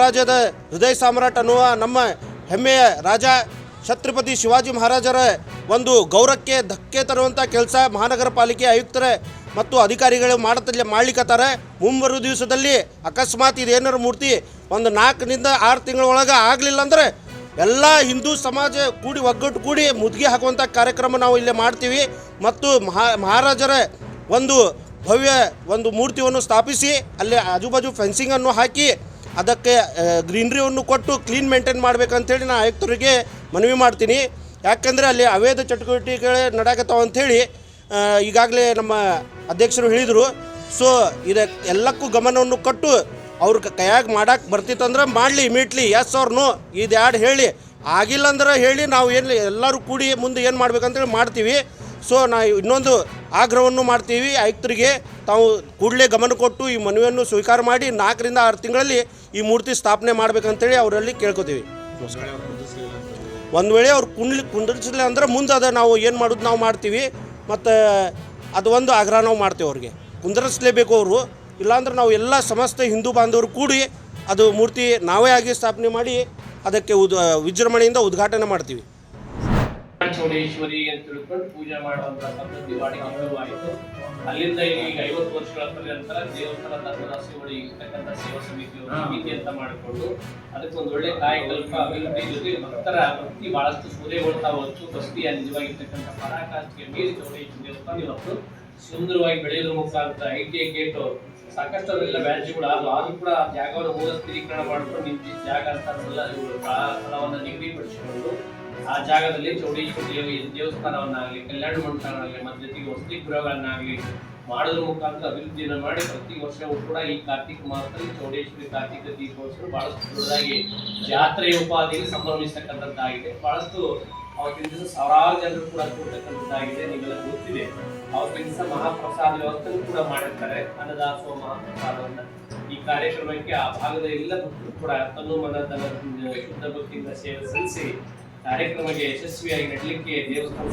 ರಾಜ್ಯದ ಹೃದಯ ಸಾಮ್ರಾಟ್ ಅನ್ನುವ ನಮ್ಮ ಹೆಮ್ಮೆಯ ರಾಜ ಛತ್ರಪತಿ ಶಿವಾಜಿ ಮಹಾರಾಜರ ಒಂದು ಗೌರವಕ್ಕೆ ಧಕ್ಕೆ ತರುವಂಥ ಕೆಲಸ ಮಹಾನಗರ ಪಾಲಿಕೆ ಆಯುಕ್ತರ ಮತ್ತು ಅಧಿಕಾರಿಗಳು ಮಾಡ್ಲಿಕ್ಕತ್ತಾರೆ. ಮುಂಬರುವ ದಿವಸದಲ್ಲಿ ಅಕಸ್ಮಾತ್ ಇದೇನಾರು ಮೂರ್ತಿ ಒಂದು 4 ನಿಂದ 6 ತಿಂಗಳ ಒಳಗೆ ಆಗಲಿಲ್ಲ ಅಂದರೆ ಎಲ್ಲ ಹಿಂದೂ ಸಮಾಜ ಒಗ್ಗಟ್ಟು ಕೂಡಿ ಮುದ್ಗೆ ಹಾಕುವಂಥ ಕಾರ್ಯಕ್ರಮ ನಾವು ಇಲ್ಲೇ ಮಾಡ್ತೀವಿ. ಮತ್ತು ಮಹಾರಾಜರ ಒಂದು ಭವ್ಯ ಒಂದು ಮೂರ್ತಿಯನ್ನು ಸ್ಥಾಪಿಸಿ ಅಲ್ಲಿ ಆಜುಬಾಜು ಫೆನ್ಸಿಂಗನ್ನು ಹಾಕಿ ಅದಕ್ಕೆ ಗ್ರೀನ್ರಿಯನ್ನು ಕೊಟ್ಟು ಕ್ಲೀನ್ ಮೇಂಟೈನ್ ಮಾಡಬೇಕಂತೇಳಿ ನಾನು ಆಯುಕ್ತರಿಗೆ ಮನವಿ ಮಾಡ್ತೀನಿ. ಯಾಕಂದರೆ ಅಲ್ಲಿ ಅವೇಧ ಚಟುವಟಿಕೆಗಳೇ ನಡೆಯಕತ್ತಾವ ಅಂಥೇಳಿ ಈಗಾಗಲೇ ನಮ್ಮ ಅಧ್ಯಕ್ಷರು ಹೇಳಿದರು. ಸೊ ಎಲ್ಲಕ್ಕೂ ಗಮನವನ್ನು ಕೊಟ್ಟು ಅವ್ರ ಕೈಯಾಗ ಮಾಡಕ್ಕೆ ಬರ್ತಿತ್ತಂದ್ರೆ ಮಾಡಲಿ, ಇಮಿಡಿಯೇಟ್ಲಿ ಎಸ್ ಅವ್ರ ನೋ ಇದು ಎರಡು ಹೇಳಿ, ಆಗಿಲ್ಲ ಅಂದ್ರೆ ಹೇಳಿ ನಾವು ಏನು ಎಲ್ಲರೂ ಕೂಡಿ ಮುಂದೆ ಏನು ಮಾಡ್ಬೇಕಂತೇಳಿ ಮಾಡ್ತೀವಿ. ಸೊ ನಾವು ಇನ್ನೊಂದು ಆಗ್ರಹವನ್ನು ಮಾಡ್ತೀವಿ ಆಯುಕ್ತರಿಗೆ, ತಾವು ಕೂಡಲೇ ಗಮನ ಕೊಟ್ಟು ಈ ಮನವಿಯನ್ನು ಸ್ವೀಕಾರ ಮಾಡಿ 4 ರಿಂದ 6 ತಿಂಗಳಲ್ಲಿ ಈ ಮೂರ್ತಿ ಸ್ಥಾಪನೆ ಮಾಡ್ಬೇಕಂತೇಳಿ ಅವರಲ್ಲಿ ಕೇಳ್ಕೊತೀವಿ. ಒಂದು ವೇಳೆ ಅವ್ರು ಕುಂದಿರ್ಸಲಿಲ್ಲ ಅಂದ್ರೆ ಮುಂದೆ ಅದು ನಾವು ಏನು ಮಾಡೋದು ನಾವು ಮಾಡ್ತೀವಿ. ಮತ್ತು ಅದು ಒಂದು ಆಗ್ರಹ ನಾವು ಮಾಡ್ತೀವಿ, ಅವ್ರಿಗೆ ಕುಂದಿರಿಸಲೇಬೇಕು ಅವರು, ಇಲ್ಲಾಂದ್ರೆ ನಾವು ಎಲ್ಲ ಸಮಸ್ತ ಹಿಂದೂ ಬಾಂಧವರು ಕೂಡಿ ಅದು ಮೂರ್ತಿ ನಾವೇ ಆಗಿ ಸ್ಥಾಪನೆ ಮಾಡಿ ಅದಕ್ಕೆ ವಿಜೃಂಭಣೆಯಿಂದ ಉದ್ಘಾಟನೆ ಮಾಡ್ತೀವಿ. ಚೌಡೇಶ್ವರಿ ಅಂತ ತಿಳ್ಕೊಂಡು ಪೂಜೆ ಮಾಡುವಂತ ಪದ್ಧತಿ ವಾಡಿಕೆಯಾಯಿತು. ಅಲ್ಲಿಂದ ಈಗ 50 ವರ್ಷಗಳ ನಂತರ ದೇವಸ್ಥಾನ ಧರ್ಮದಾಸಿಗಳು ಇರ್ತಕ್ಕಂಥ ಸೇವಾ ಸಮಿತಿಯವರು ಸಮಿತಿ ಅಂತ ಮಾಡಿಕೊಂಡು ಅದಕ್ಕೆ ಒಂದು ಒಳ್ಳೆ ಕಾಯಕಲ್ಪ ಅಭಿವೃದ್ಧಿ ಜೊತೆ ಭಕ್ತರ ಭಕ್ತಿ ಬಹಳಷ್ಟು ಸೂರ್ಯಗೊಳ್ತಾ ಹೊತ್ತು ಬಸ್ತಿಯ ನಿಜವಾಗಿರ್ತಕ್ಕಂಥ ಪರಾಕಾಷ್ಠೆಗೆ ಮೀರಿ ಚೌಡೇಶ್ವರಿ ದೇವಸ್ಥಾನ ಇವತ್ತು ಸುಂದರವಾಗಿ ಬೆಳೆಯೋದ್ರ ಮುಖಾಂತರ ITI ಗೇಟ್ ಸಾಕಷ್ಟು ಅವೆಲ್ಲ ಬ್ಯಾಡ್ಜ್ಗಳು ಆದ್ರೂ ಕೂಡ ಜಾಗವನ್ನು ಮೂಲ ಸ್ಥಿರೀಕರಣ ಮಾಡಿಕೊಂಡು ನಿಂತಿದ್ದ ಜಾಗ ಅಂತ ಸ್ಥಳವನ್ನು ನಿಗದಿಪಡಿಸಿಕೊಂಡು ಆ ಜಾಗದಲ್ಲಿ ಚೌಡೇಶ್ವರಿ ದೇವಸ್ಥಾನವನ್ನಾಗಲಿ, ಕಲ್ಯಾಣ ಮಂಟಪವನ್ನಾಗಲಿ ಮತ್ತು ಜೊತೆಗೆ ವಸತಿ ಗೃಹಗಳನ್ನಾಗಲಿ ಮಾಡೋದ್ರ ಮುಖಾಂತರ ಅಭಿವೃದ್ಧಿಯನ್ನು ಮಾಡಿ ಪ್ರತಿ ವರ್ಷವೂ ಕೂಡ ಈ ಕಾರ್ತಿಕ ಮಾಸದಲ್ಲಿ ಚೌಡೇಶ್ವರಿ ಕಾರ್ತಿಕ ದೀಪೋತ್ಸವ ಬಹಳಷ್ಟು ದೊಡ್ಡದಾಗಿ ಜಾತ್ರೆಯ ಉಪಾಧಿಯಲ್ಲಿ ಸಂಭ್ರಮಿಸ್ತಕ್ಕಂಥದ್ದಾಗಿದೆ. ಬಹಳಷ್ಟು ಅವತ್ತಿನ ದಿವಸ ಸಾವಿರಾರು ಜನರು ಕೂಡ ಕೂಡ್ತಕ್ಕಂಥದ್ದಾಗಿದೆ. ನೀವೆಲ್ಲ ಗೊತ್ತಿದೆ, ಅವತ್ತಿನ ದಿವಸ ಮಹಾಪ್ರಸಾದ ವ್ಯವಸ್ಥೆ ಕೂಡ ಮಾಡಿರ್ತಾರೆ, ಅನ್ನದಾಸೋಹ ಮಹಾಪ್ರಸಾದವನ್ನ. ಈ ಕಾರ್ಯಕ್ರಮಕ್ಕೆ ಆ ಭಾಗದ ಎಲ್ಲ ಭಕ್ತರು ಕೂಡ ತನ್ನು ಮನದ ಶುದ್ಧ ಭಕ್ತಿಯಿಂದ ಸೇವೆ ಸಲ್ಲಿಸಿ ಕಾರ್ಯಕ್ರಮಕ್ಕೆ ಯಶಸ್ವಿಯಾಗಿ ನಡಲಿಕ್ಕೆ ದೇವಸ್ಥಾನ